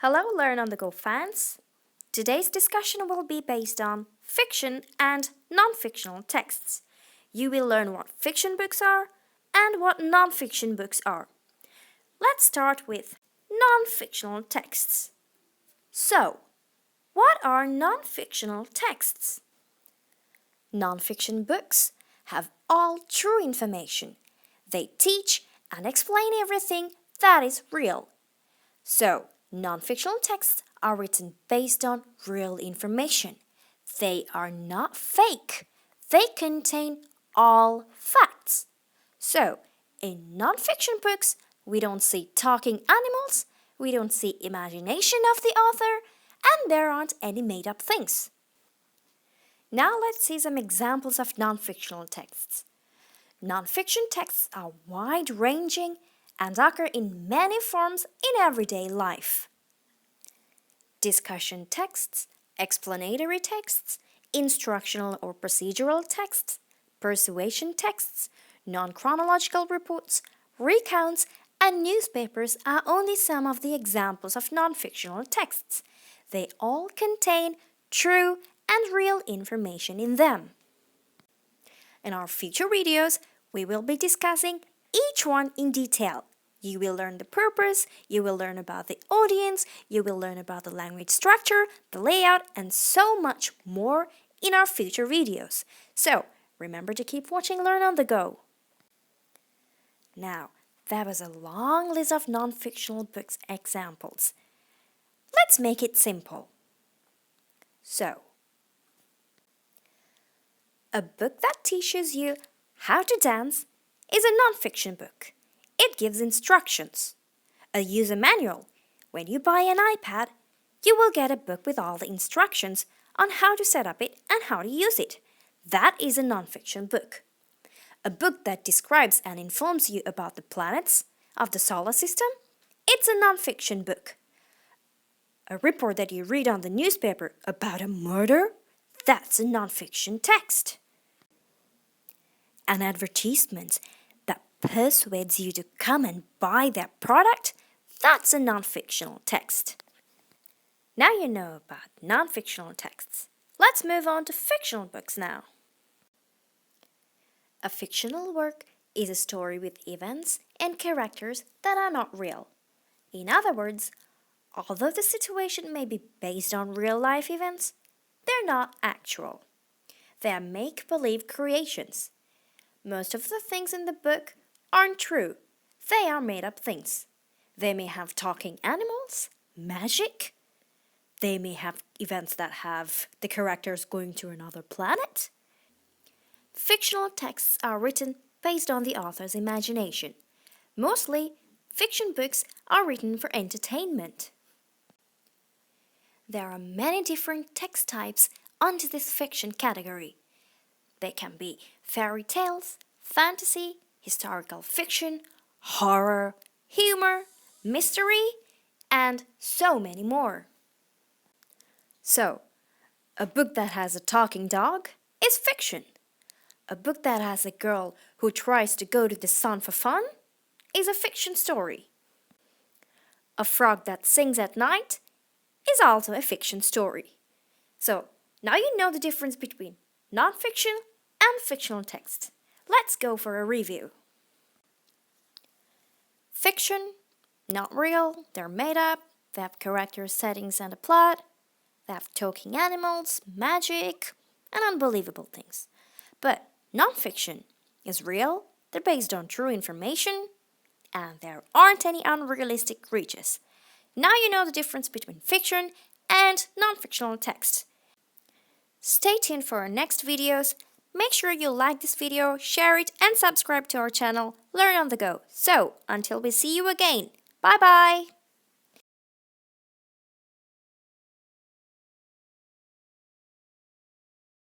Hello, Learn on the Go fans! Today's discussion will be based on fiction and non-fictional texts. You will learn what fiction books are and what non-fiction books are. Let's start with non-fictional texts. So, what are non-fictional texts? Non-fiction books have all true information. They teach and explain everything that is real. So, non-fictional texts are written based on real information. They are not fake. They contain all facts. So, in non-fiction books, we don't see talking animals, we don't see imagination of the author, and there aren't any made-up things. Now let's see some examples of non-fictional texts. Non-fiction texts are wide-ranging and occur in many forms in everyday life. Discussion texts, explanatory texts, instructional or procedural texts, persuasion texts, non-chronological reports, recounts, and newspapers are only some of the examples of non-fictional texts. They all contain true and real information in them. In our future videos, we will be discussing each one in detail. You will learn the purpose, you will learn about the audience, you will learn about the language structure, the layout, and so much more in our future videos. So, remember to keep watching Learn on the Go. Now, that was a long list of non-fictional books examples. Let's make it simple. So, a book that teaches you how to dance is a non-fiction book. It gives instructions. A user manual. When you buy an iPad, you will get a book with all the instructions on how to set up it and how to use it. That is a non-fiction book. A book that describes and informs you about the planets of the solar system, it's a non-fiction book. A report that you read on the newspaper about a murder, that's a non-fiction text. An advertisement that persuades you to come and buy their product, that's a non-fictional text. Now you know about non-fictional texts. Let's move on to fictional books now. A fictional work is a story with events and characters that are not real. In other words, although the situation may be based on real-life events, they're not actual. They are make-believe creations. Most of the things in the book aren't true. They are made-up things. They may have talking animals, magic. They may have events that have the characters going to another planet. Fictional texts are written based on the author's imagination. Mostly, fiction books are written for entertainment. There are many different text types under this fiction category. They can be fairy tales, fantasy, historical fiction, horror, humor, mystery, and so many more. So, a book that has a talking dog is fiction. A book that has a girl who tries to go to the sun for fun is a fiction story. A frog that sings at night is also a fiction story. So, now you know the difference between non-fiction and fictional text. Let's go for a review. Fiction, not real, they're made up, they have characters, settings, and a plot, they have talking animals, magic, and unbelievable things. But non-fiction is real, they're based on true information, and there aren't any unrealistic creatures. Now you know the difference between fiction and non-fictional text. Stay tuned for our next videos. Make sure you like this video, share it, and subscribe to our channel, Learn on the Go. So, until we see you again, bye-bye!